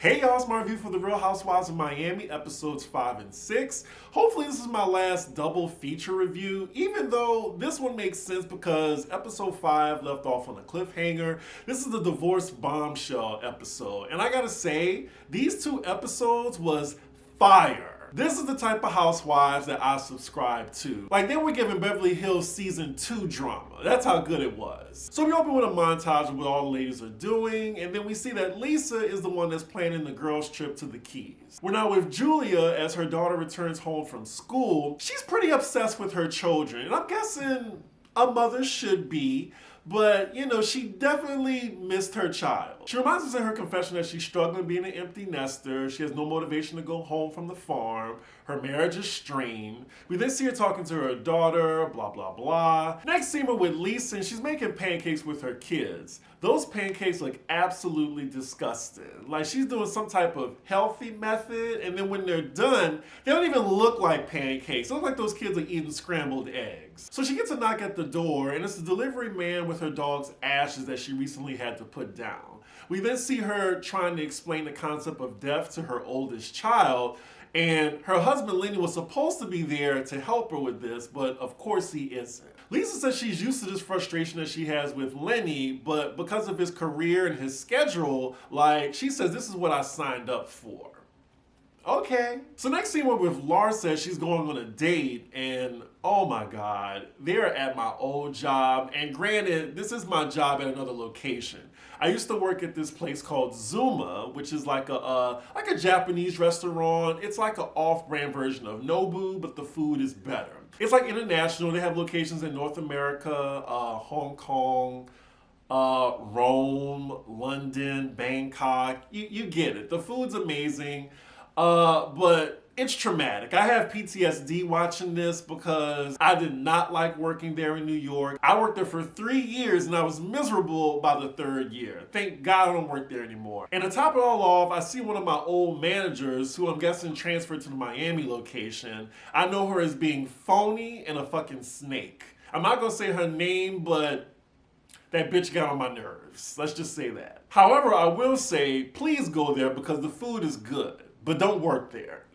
Hey y'all, it's my review for The Real Housewives of Miami, episodes 5 and 6. Hopefully this is my last double feature review, even though this one makes sense because episode 5 left off on a cliffhanger. This is the divorce bombshell episode, and I gotta say, these two episodes was fire. This is the type of housewives that I subscribe to. Like, they were giving Beverly Hills season 2 drama. That's how good it was. So we open with a montage of what all the ladies are doing, and then we see that Lisa is the one that's planning the girls' trip to the Keys. We're now with Julia as her daughter returns home from school. She's pretty obsessed with her children, and I'm guessing a mother should be. But, you know, she definitely missed her child. She reminds us in her confession that she's struggling being an empty nester. She has no motivation to go home from the farm. Her marriage is strained. We then see her talking to her daughter, blah, blah, blah. Next scene we're with Lisa, and she's making pancakes with her kids. Those pancakes look absolutely disgusting. Like she's doing some type of healthy method, and then when they're done, they don't even look like pancakes. They look like those kids are eating scrambled eggs. So she gets a knock at the door, and it's the delivery man with her dog's ashes that she recently had to put down. We then see her trying to explain the concept of death to her oldest child, and her husband Lenny was supposed to be there to help her with this, but of course he isn't. Lisa says she's used to this frustration that she has with Lenny, but because of his career and his schedule, like, she says this is what I signed up for. Okay. So next scene we're with Laura says she's going on a date, and oh my God, they're at my old job. And granted, this is my job at another location. I used to work at this place called Zuma, which is like a Japanese restaurant. It's like an off-brand version of Nobu, but the food is better. It's like international. They have locations in North America, Hong Kong, Rome, London, Bangkok. You get it. The food's amazing. But it's traumatic. I have PTSD watching this because I did not like working there in New York. I worked there for 3 years and I was miserable by the 3rd year. Thank God I don't work there anymore. And to top it all off, I see one of my old managers who I'm guessing transferred to the Miami location. I know her as being phony and a fucking snake. I'm not gonna say her name, but that bitch got on my nerves. Let's just say that. However, I will say, please go there because the food is good. But don't work there.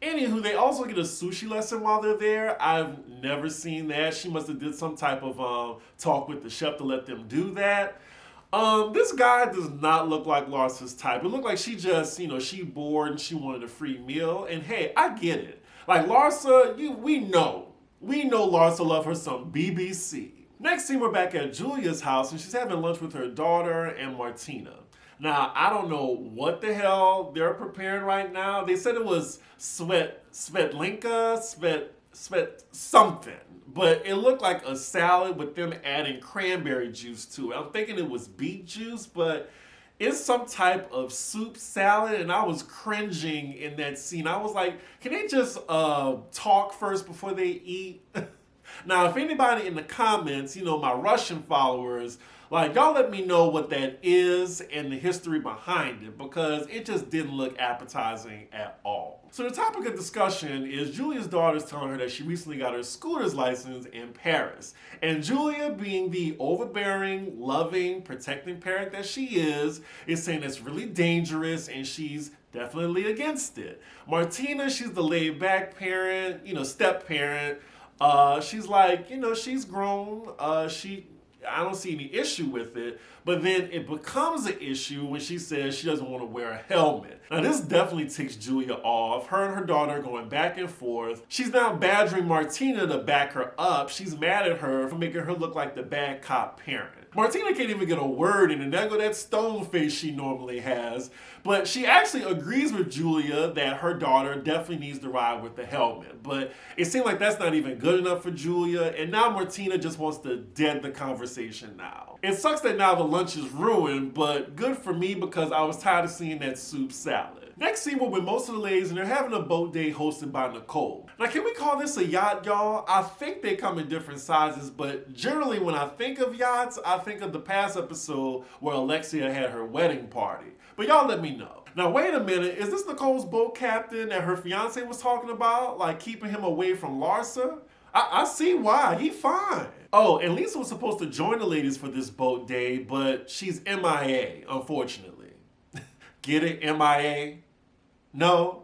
Anywho, they also get a sushi lesson while they're there. I've never seen that. She must have did some type of talk with the chef to let them do that. This guy does not look like Larsa's type. It looked like she just, she bored and she wanted a free meal. And hey, I get it. Like Larsa, we know Larsa love her some BBC. Next scene, we're back at Julia's house and she's having lunch with her daughter and Martina. Now, I don't know what the hell they're preparing right now. They said it was Svetlinka, something. But it looked like a salad with them adding cranberry juice to it. I'm thinking it was beet juice, but it's some type of soup salad, and I was cringing in that scene. I was like, can they just talk first before they eat? Now, if anybody in the comments, my Russian followers, like, y'all let me know what that is and the history behind it because it just didn't look appetizing at all. So the topic of discussion is Julia's daughter's telling her that she recently got her scooter's license in Paris. And Julia, being the overbearing, loving, protecting parent that she is saying it's really dangerous and she's definitely against it. Martina, she's the laid-back parent, step-parent. She's like, she's grown. I don't see any issue with it, but then it becomes an issue when she says she doesn't want to wear a helmet. Now this definitely ticks Julia off. Her and her daughter are going back and forth. She's now badgering Martina to back her up. She's mad at her for making her look like the bad cop parent. Martina can't even get a word in, and there go that stone face she normally has. But she actually agrees with Julia that her daughter definitely needs to ride with the helmet. But it seems like that's not even good enough for Julia, and now Martina just wants to dead the conversation now. It sucks that now the lunch is ruined, but good for me because I was tired of seeing that soup salad. Next scene, we're with most of the ladies, and they're having a boat day hosted by Nicole. Now, can we call this a yacht, y'all? I think they come in different sizes, but generally when I think of yachts, I think of the past episode where Alexia had her wedding party. But y'all let me know. Now, wait a minute. Is this Nicole's boat captain that her fiance was talking about? Like keeping him away from Larsa? I see why. He fine. Oh, and Lisa was supposed to join the ladies for this boat day, but she's MIA, unfortunately. Get it, MIA? No?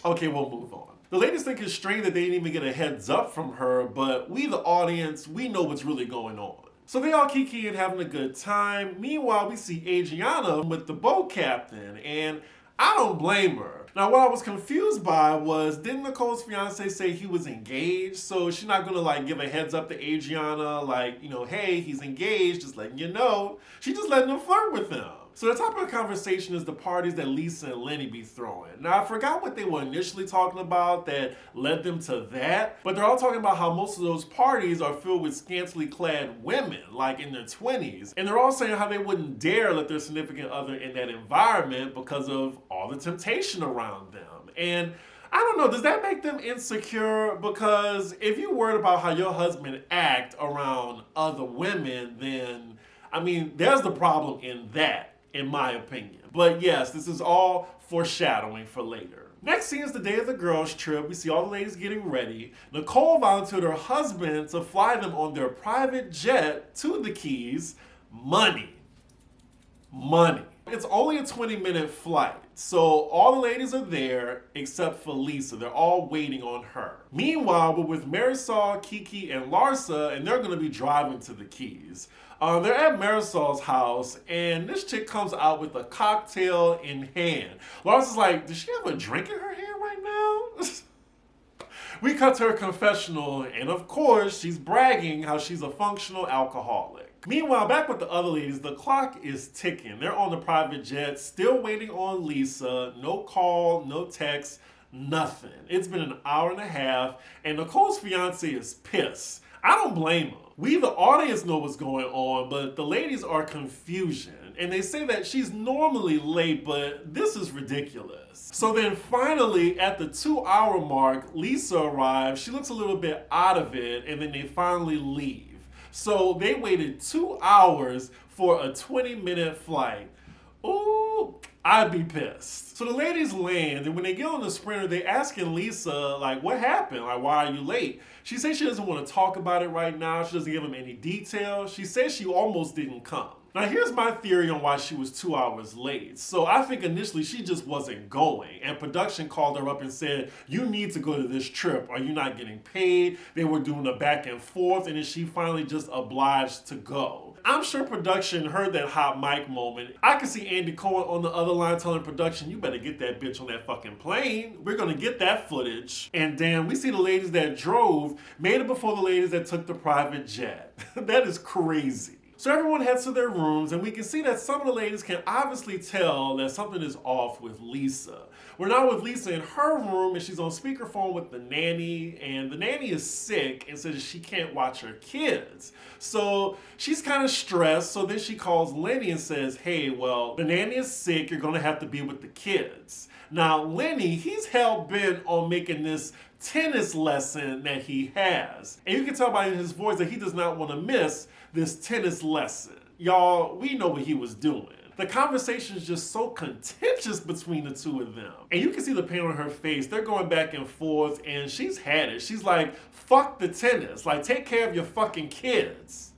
Okay, we'll move on. The ladies think it's strange that they didn't even get a heads up from her, but we, the audience, we know what's really going on. So they all kiki and having a good time. Meanwhile, we see Adriana with the boat captain, and I don't blame her. Now, what I was confused by was, didn't Nicole's fiance say he was engaged? So she's not gonna like give a heads up to Adriana, like, you know, hey, he's engaged, just letting you know. She just letting him flirt with him. So the topic of conversation is the parties that Lisa and Lenny be throwing. Now, I forgot what they were initially talking about that led them to that, but they're all talking about how most of those parties are filled with scantily clad women, like in their 20s. And they're all saying how they wouldn't dare let their significant other in that environment because of all the temptation around them. And I don't know, does that make them insecure? Because if you're worried about how your husband act around other women, then, I mean, there's the problem in that, in my opinion. But yes, this is all foreshadowing for later. Next scene is the day of the girls' trip. We see all the ladies getting ready. Nicole volunteered her husband to fly them on their private jet to the Keys. Money. It's only a 20-minute flight, so all the ladies are there except for Lisa. They're all waiting on her. Meanwhile, we're with Marisol, Kiki, and Larsa, and they're going to be driving to the Keys. They're at Marisol's house, and this chick comes out with a cocktail in hand. Larsa's like, does she have a drink in her hand right now? We cut to her confessional, and of course, she's bragging how she's a functional alcoholic. Meanwhile, back with the other ladies, the clock is ticking. They're on the private jet, still waiting on Lisa. No call, no text, nothing. It's been an hour and a half, and Nicole's fiance is pissed. I don't blame her. We, the audience, know what's going on, but the ladies are confusion. And they say that she's normally late, but this is ridiculous. So then finally, at the 2-hour mark, Lisa arrives. She looks a little bit out of it, and then they finally leave. So they waited 2 hours for a 20-minute flight. Ooh, I'd be pissed. So the ladies land, and when they get on the Sprinter, they asking Lisa, like, what happened? Like, why are you late? She says she doesn't want to talk about it right now. She doesn't give them any details. She says she almost didn't come. Now, here's my theory on why she was 2 hours late. So I think initially she just wasn't going, and production called her up and said, you need to go to this trip. Are you not getting paid? They were doing a back and forth, and then she finally just obliged to go. I'm sure production heard that hot mic moment. I can see Andy Cohen on the other line telling production, you better get that bitch on that fucking plane. We're gonna get that footage. And damn, we see the ladies that drove made it before the ladies that took the private jet. That is crazy. So everyone heads to their rooms, and we can see that some of the ladies can obviously tell that something is off with Lisa. We're now with Lisa in her room, and she's on speakerphone with the nanny, and the nanny is sick and says she can't watch her kids. So she's kind of stressed, so then she calls Lenny and says, hey, well, the nanny is sick, you're gonna have to be with the kids. Now, Lenny, he's hell-bent on making this tennis lesson that he has. And you can tell by his voice that he does not want to miss this tennis lesson. Y'all, we know what he was doing. The conversation is just so contentious between the two of them. And you can see the pain on her face. They're going back and forth, and she's had it. She's like, fuck the tennis. Like, take care of your fucking kids.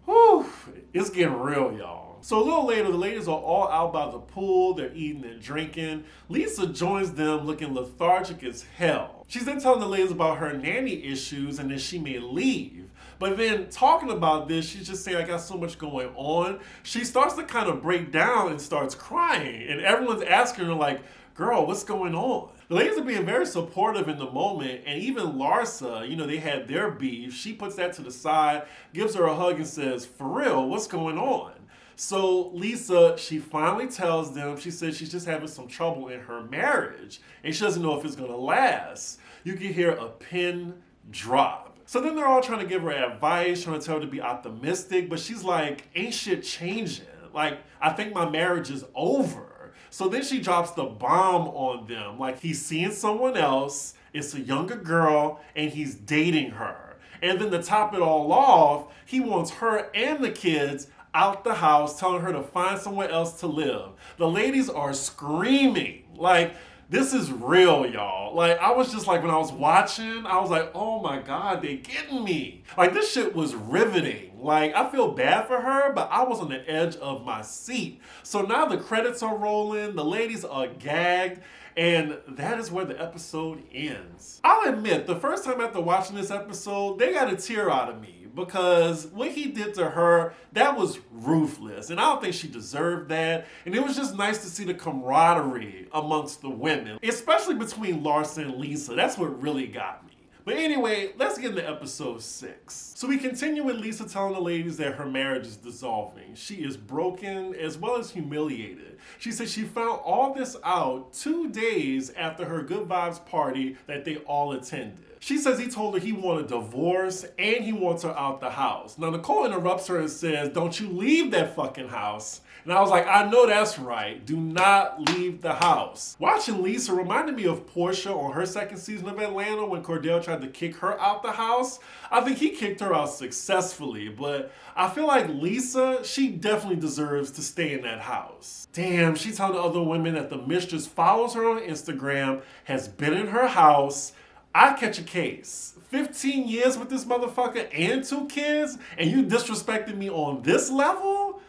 Whew, it's getting real, y'all. So a little later, the ladies are all out by the pool. They're eating and drinking. Lisa joins them looking lethargic as hell. She's then telling the ladies about her nanny issues and that she may leave. But then talking about this, she's just saying, I got so much going on. She starts to kind of break down and starts crying. And everyone's asking her like, girl, what's going on? The ladies are being very supportive in the moment. And even Larsa, you know, they had their beef. She puts that to the side, gives her a hug and says, for real, what's going on? So Lisa, she finally tells them, she says she's just having some trouble in her marriage. And she doesn't know if it's going to last. You can hear a pin drop. So then they're all trying to give her advice, trying to tell her to be optimistic, but she's like, ain't shit changing. Like, I think my marriage is over. So then she drops the bomb on them. Like, he's seeing someone else, it's a younger girl, and he's dating her. And then to top it all off, he wants her and the kids out the house, telling her to find somewhere else to live. The ladies are screaming. Like, This is real, y'all. Like, I was just like, when I was watching, I was like, oh my God, they getting me. Like, this shit was riveting. Like, I feel bad for her, but I was on the edge of my seat. So now the credits are rolling, the ladies are gagged, and that is where the episode ends. I'll admit, the first time after watching this episode, they got a tear out of me because what he did to her, that was ruthless. And I don't think she deserved that. And it was just nice to see the camaraderie amongst the women, especially between Larsa and Lisa. That's what really got me. But anyway, let's get into episode 6. So we continue with Lisa telling the ladies that her marriage is dissolving. She is broken as well as humiliated. She says she found all this out 2 days after her Good Vibes party that they all attended. She says he told her he wanted a divorce and he wants her out the house. Now Nicole interrupts her and says, don't you leave that fucking house. And I was like, I know that's right. Do not leave the house. Watching Lisa reminded me of Portia on her second season of Atlanta when Cordell tried to kick her out the house. I think he kicked her out successfully, but I feel like Lisa, she definitely deserves to stay in that house. Damn, she's telling the other women that the mistress follows her on Instagram, has been in her house. I catch a case. 15 years with this motherfucker and 2 kids, and you disrespected me on this level?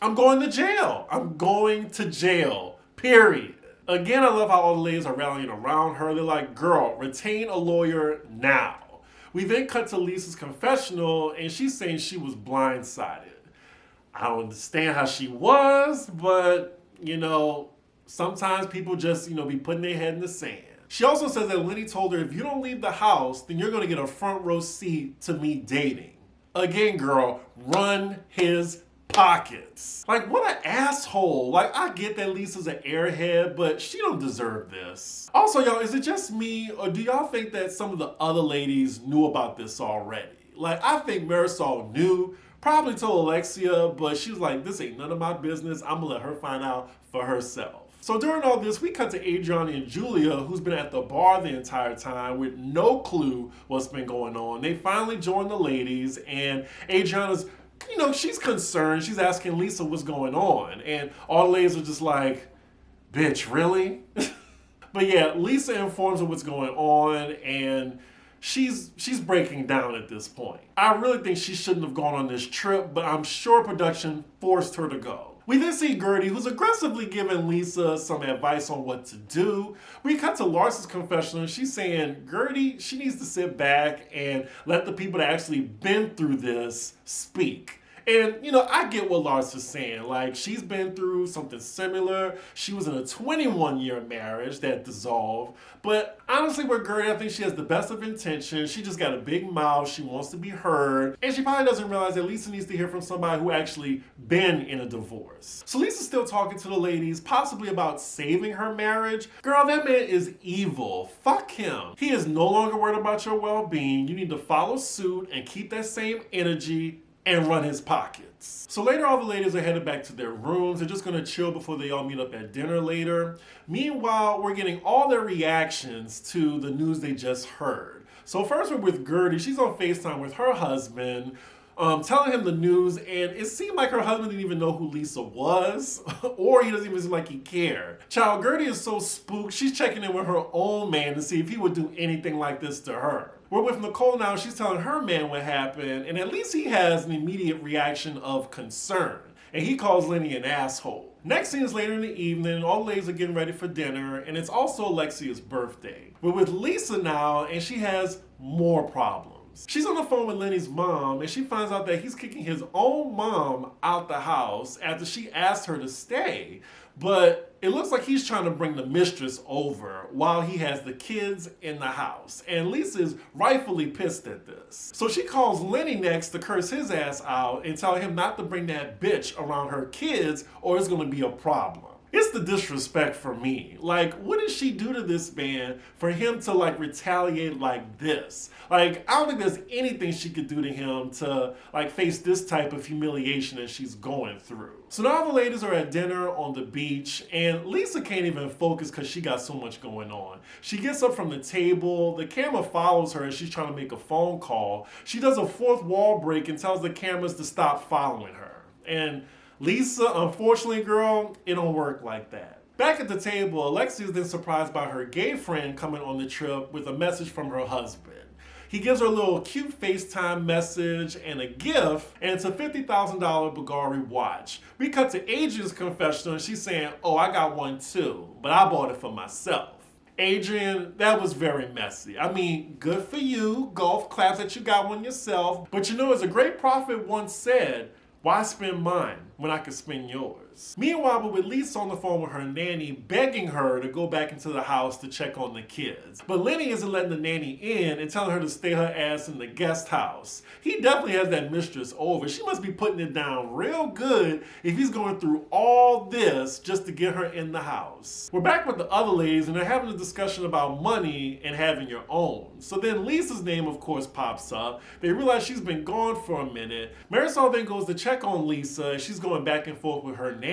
I'm going to jail. I'm going to jail. Period. Again, I love how all the ladies are rallying around her. They're like, girl, retain a lawyer now. We then cut to Lisa's confessional, and she's saying she was blindsided. I don't understand how she was, but, sometimes people just, be putting their head in the sand. She also says that Lenny told her, if you don't leave the house, then you're going to get a front row seat to me dating. Again, girl, run his pockets. Like, what an asshole. Like, I get that Lisa's an airhead, but she don't deserve this. Also, y'all, is it just me, or do y'all think that some of the other ladies knew about this already? Like, I think Marisol knew, probably told Alexia, but she was like, this ain't none of my business. I'm gonna let her find out for herself. So during all this, we cut to Adriana and Julia, who's been at the bar the entire time with no clue what's been going on. They finally join the ladies, and Adriana's she's concerned. She's asking Lisa what's going on. And all the ladies are just like, bitch, really? But yeah, Lisa informs her what's going on, and she's breaking down at this point. I really think she shouldn't have gone on this trip, but I'm sure production forced her to go. We then see Gertie, who's aggressively giving Lisa some advice on what to do. We cut to Larsa's confessional, and she's saying Gertie, she needs to sit back and let the people that actually been through this speak. And, I get what Larsa's saying. Like, she's been through something similar. She was in a 21-year marriage that dissolved. But honestly, with Gertie, I think she has the best of intentions. She just got a big mouth. She wants to be heard. And she probably doesn't realize that Lisa needs to hear from somebody who actually been in a divorce. So Lisa's still talking to the ladies, possibly about saving her marriage. Girl, that man is evil. Fuck him. He is no longer worried about your well-being. You need to follow suit and keep that same energy and run his pockets. So later, all the ladies are headed back to their rooms. They're just gonna chill before they all meet up at dinner later. Meanwhile, we're getting all their reactions to the news they just heard. So first we're with Gertie. She's on FaceTime with her husband, telling him the news, and it seemed like her husband didn't even know who Lisa was, or he doesn't even seem like he cared. Child, Gertie is so spooked, she's checking in with her own man to see if he would do anything like this to her. We're with Nicole now. She's telling her man what happened, and at least he has an immediate reaction of concern, and he calls Lenny an asshole. Next scene is later in the evening. All the ladies are getting ready for dinner, and it's also Alexia's birthday. We're with Lisa now, and she has more problems. She's on the phone with Lenny's mom, and she finds out that he's kicking his own mom out the house after she asked her to stay. But it looks like he's trying to bring the mistress over while he has the kids in the house. And Lisa is rightfully pissed at this. So she calls Lenny next to curse his ass out and tell him not to bring that bitch around her kids or it's going to be a problem. It's the disrespect for me. Like, what did she do to this man for him to retaliate like this? Like, I don't think there's anything she could do to him to face this type of humiliation that she's going through. So now the ladies are at dinner on the beach, and Lisa can't even focus because she got so much going on. She gets up from the table, the camera follows her as she's trying to make a phone call. She does a fourth wall break and tells the cameras to stop following her. And Lisa, unfortunately, girl, it don't work like that. Back at the table, Alexia is then surprised by her gay friend coming on the trip with a message from her husband. He gives her a little cute FaceTime message and a gift, and it's a $50,000 Bulgari watch. We cut to Adrian's confessional, and she's saying, oh, I got one too, but I bought it for myself. Adrian, that was very messy. I mean, good for you, golf claps that you got one yourself, but you know, as a great prophet once said, why spend mine when I could spend yours? Meanwhile, we're with Lisa on the phone with her nanny, begging her to go back into the house to check on the kids. But Lenny isn't letting the nanny in and telling her to stay her ass in the guest house. He definitely has that mistress over. She must be putting it down real good if he's going through all this just to get her in the house. We're back with the other ladies and they're having a discussion about money and having your own. So then Lisa's name, of course, pops up. They realize she's been gone for a minute. Marisol then goes to check on Lisa. She's going back and forth with her nanny.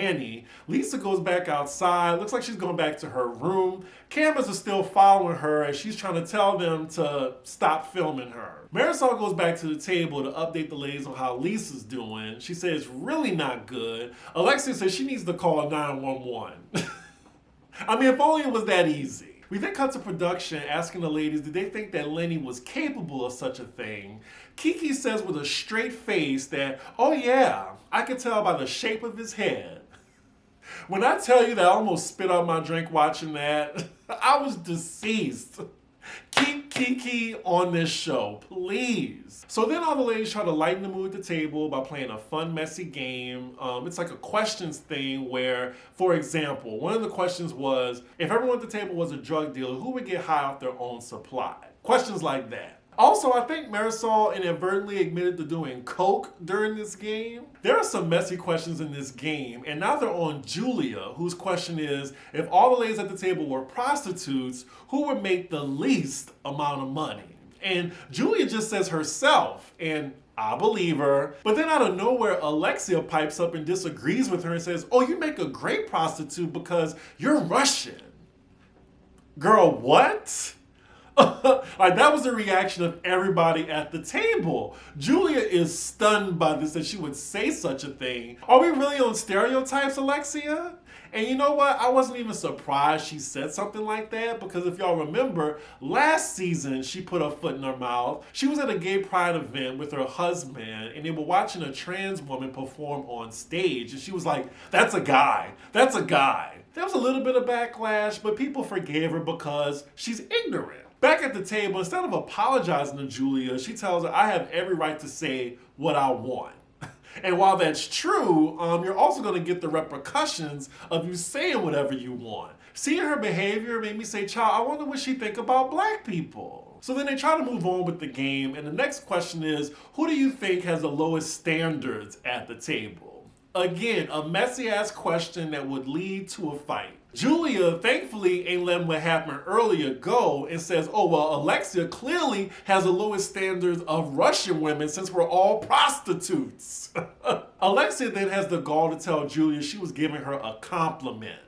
Lisa goes back outside. Looks like she's going back to her room. Cameras are still following her as she's trying to tell them to stop filming her. Marisol goes back to the table to update the ladies on how Lisa's doing. She says it's really not good. Alexia says she needs to call 911. I mean, if only it was that easy. We then cut to production asking the ladies, did they think that Lenny was capable of such a thing? Kiki says with a straight face that, oh yeah, I could tell by the shape of his head. When I tell you that I almost spit out my drink watching that, I was deceased. Keep Kiki on this show, please. So then all the ladies try to lighten the mood at the table by playing a fun, messy game. It's like a questions thing where, for example, one of the questions was, if everyone at the table was a drug dealer, who would get high off their own supply? Questions like that. Also, I think Marisol inadvertently admitted to doing coke during this game. There are some messy questions in this game, and now they're on Julia, whose question is, if all the ladies at the table were prostitutes, who would make the least amount of money? And Julia just says herself, and I believe her. But then out of nowhere, Alexia pipes up and disagrees with her and says, oh, you make a great prostitute because you're Russian. Girl, what? Like, that was the reaction of everybody at the table. Julia is stunned by this, that she would say such a thing. Are we really on stereotypes, Alexia? And you know what? I wasn't even surprised she said something like that, because if y'all remember, last season she put her foot in her mouth. She was at a gay pride event with her husband, and they were watching a trans woman perform on stage, and she was like, that's a guy. That's a guy. There was a little bit of backlash, but people forgave her because she's ignorant. Back at the table, instead of apologizing to Julia, she tells her, I have every right to say what I want. And while that's true, you're also going to get the repercussions of you saying whatever you want. Seeing her behavior made me say, child, I wonder what she think about black people. So then they try to move on with the game, and the next question is, who do you think has the lowest standards at the table? Again, a messy-ass question that would lead to a fight. Julia, thankfully, ain't letting what happened earlier go and says, oh, well, Alexia clearly has the lowest standards of Russian women since we're all prostitutes. Alexia then has the gall to tell Julia she was giving her a compliment.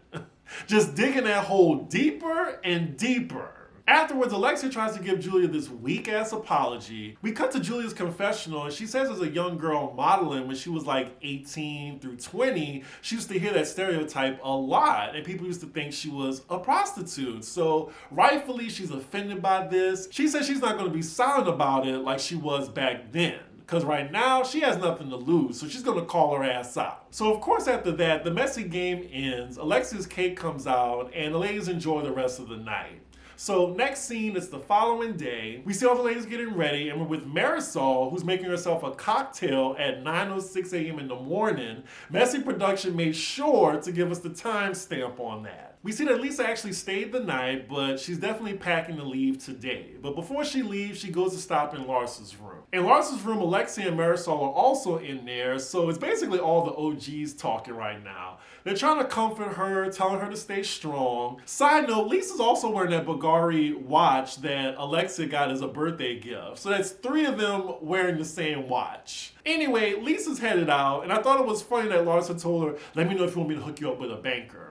Just digging that hole deeper and deeper. Afterwards, Alexia tries to give Julia this weak-ass apology. We cut to Julia's confessional, and she says as a young girl modeling when she was like 18 through 20, she used to hear that stereotype a lot, and people used to think she was a prostitute. So rightfully, she's offended by this. She says she's not going to be silent about it like she was back then, because right now, she has nothing to lose, so she's going to call her ass out. So of course, after that, the messy game ends, Alexia's cake comes out, and the ladies enjoy the rest of the night. So next scene, it's the following day. We see all the ladies getting ready, and we're with Marisol, who's making herself a cocktail at 9:06 a.m. in the morning. Messy Production made sure to give us the timestamp on that. We see that Lisa actually stayed the night, but she's definitely packing to leave today. But before she leaves, she goes to stop in Lars's room. In Lars's room, Alexia and Marisol are also in there, so it's basically all the OGs talking right now. They're trying to comfort her, telling her to stay strong. Side note, Lisa's also wearing that Bulgari watch that Alexia got as a birthday gift. So that's 3 of them wearing the same watch. Anyway, Lisa's headed out, and I thought it was funny that Lars had told her, let me know if you want me to hook you up with a banker.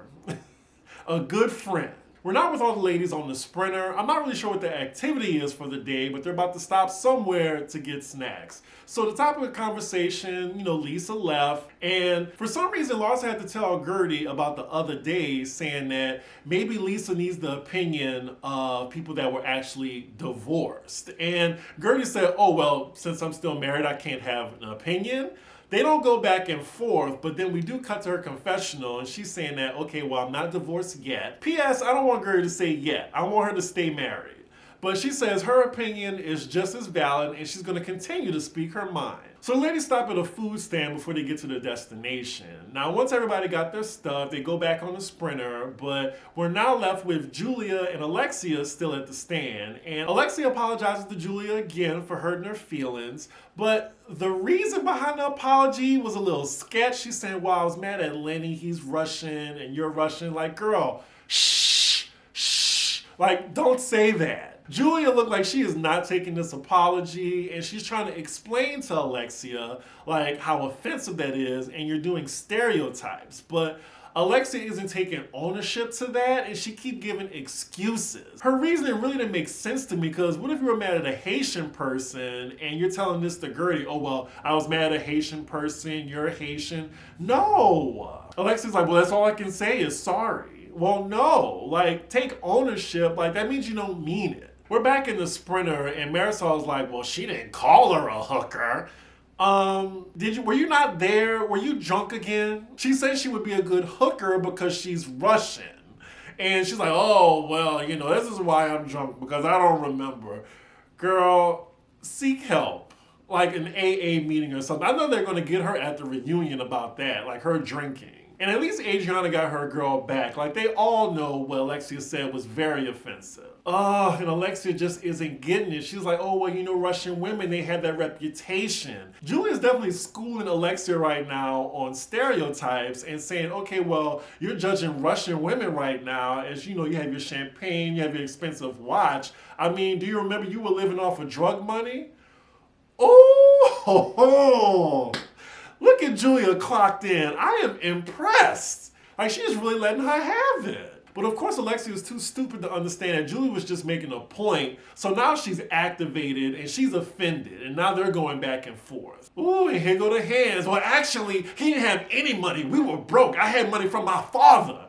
A good friend. We're not with all the ladies on the Sprinter. I'm not really sure what the activity is for the day, but they're about to stop somewhere to get snacks. So the topic of conversation, Lisa left, and for some reason Larsa had to tell Gertie about the other days, saying that maybe Lisa needs the opinion of people that were actually divorced. And Gertie said, oh, well, since I'm still married, I can't have an opinion. They don't go back and forth, but then we do cut to her confessional, and she's saying that, okay, well, I'm not divorced yet. P.S. I don't want Gertie to say yet. I want her to stay married. But she says her opinion is just as valid, and she's going to continue to speak her mind. So the ladies stop at a food stand before they get to their destination. Now, once everybody got their stuff, they go back on the Sprinter, but we're now left with Julia and Alexia still at the stand. And Alexia apologizes to Julia again for hurting her feelings, but the reason behind the apology was a little sketch. She's saying, well, I was mad at Lenny, he's Russian, and you're Russian. Like, girl, shh, like, don't say that. Julia looked like she is not taking this apology, and she's trying to explain to Alexia like how offensive that is, and you're doing stereotypes. But Alexia isn't taking ownership to that, and she keeps giving excuses. Her reasoning really didn't make sense to me, because what if you were mad at a Haitian person and you're telling this to Gertie, oh, well, I was mad at a Haitian person, you're Haitian. No. Alexia's like, well, that's all I can say is sorry. Well, no, like, take ownership. Like, that means you don't mean it. We're back in the Sprinter, and Marisol's like, well, she didn't call her a hooker. Were you not there? Were you drunk again? She said she would be a good hooker because she's Russian. And she's like, oh, well, this is why I'm drunk, because I don't remember. Girl, seek help. Like an AA meeting or something. I know they're going to get her at the reunion about that, like her drinking. And at least Adriana got her girl back. Like, they all know what Alexia said was very offensive. And Alexia just isn't getting it. She's like, oh, well, Russian women, they have that reputation. Julia's definitely schooling Alexia right now on stereotypes and saying, okay, well, you're judging Russian women right now as, you have your champagne, you have your expensive watch. I mean, do you remember you were living off of drug money? Oh, look at Julia clocked in. I am impressed. Like, she's really letting her have it. But of course, Alexia was too stupid to understand that Julia was just making a point. So now she's activated and she's offended. And now they're going back and forth. Ooh, and here go the hands. Well, actually, he didn't have any money. We were broke. I had money from my father.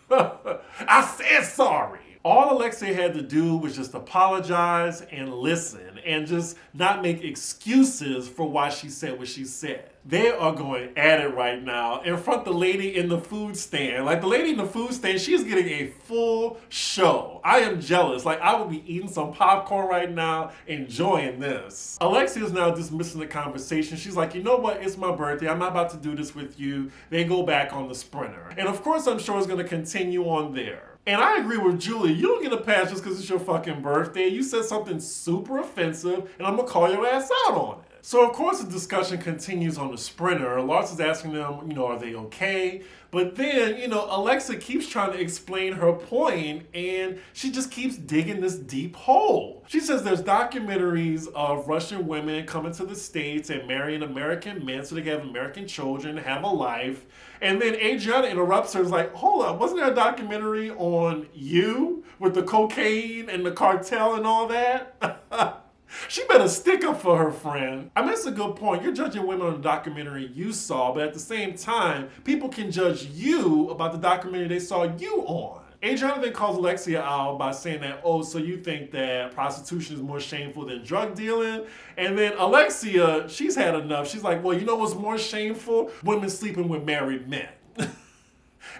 I said sorry. All Alexia had to do was just apologize and listen and just not make excuses for why she said what she said. They are going at it right now in front of the lady in the food stand. Like, the lady in the food stand, she's getting a full show. I am jealous. Like, I would be eating some popcorn right now, enjoying this. Alexia is now dismissing the conversation. She's like, you know what? It's my birthday. I'm not about to do this with you. They go back on the Sprinter. And of course, I'm sure it's going to continue on there. And I agree with Julia. You don't get a pass just because it's your fucking birthday. You said something super offensive, and I'm going to call your ass out on it. So, of course, the discussion continues on the Sprinter. Larsa's asking them, are they okay? But then, Alexia keeps trying to explain her point, and she just keeps digging this deep hole. She says there's documentaries of Russian women coming to the States and marrying American men so they can have American children, have a life. And then Adriana interrupts her, is like, hold up, wasn't there a documentary on you with the cocaine and the cartel and all that? She better stick up for her friend. I mean, it's a good point. You're judging women on a documentary you saw, but at the same time, people can judge you about the documentary they saw you on. Adriana then calls Alexia out by saying that, oh, so you think that prostitution is more shameful than drug dealing? And then Alexia, she's had enough. She's like, well, you know what's more shameful? Women sleeping with married men.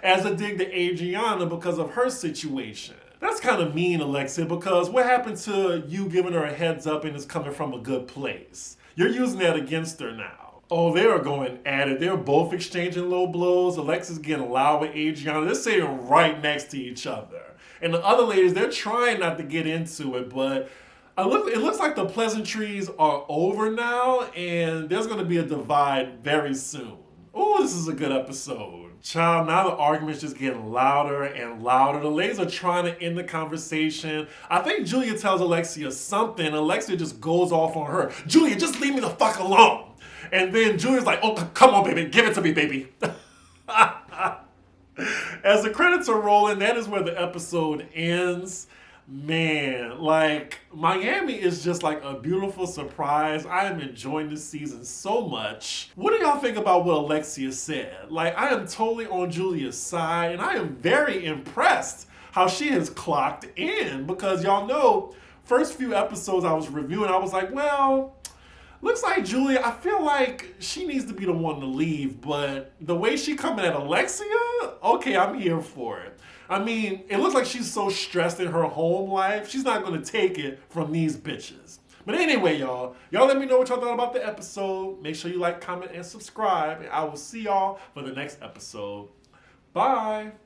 As a dig to Adriana because of her situation. That's kind of mean, Alexia, because what happened to you giving her a heads up and it's coming from a good place? You're using that against her now. Oh, they are going at it. They're both exchanging low blows. Alexia's getting loud with Adriana. They're sitting right next to each other. And the other ladies, they're trying not to get into it, but it looks like the pleasantries are over now, and there's going to be a divide very soon. Oh, this is a good episode. Child, now the argument's just getting louder and louder. The ladies are trying to end the conversation. I think Julia tells Alexia something. Alexia just goes off on her. Julia, just leave me the fuck alone. And then Julia's like, oh, come on, baby. Give it to me, baby. As the credits are rolling, that is where the episode ends. Man, like, Miami is just like a beautiful surprise. I am enjoying this season so much. What do y'all think about what Alexia said? Like, I am totally on Julia's side, and I am very impressed how she has clocked in, because y'all know, first few episodes I was reviewing, I was like, well, looks like Julia, I feel like she needs to be the one to leave, but the way she coming at Alexia, okay, I'm here for it. I mean, it looks like she's so stressed in her home life, she's not going to take it from these bitches. But anyway, y'all let me know what y'all thought about the episode. Make sure you like, comment, and subscribe, and I will see y'all for the next episode. Bye.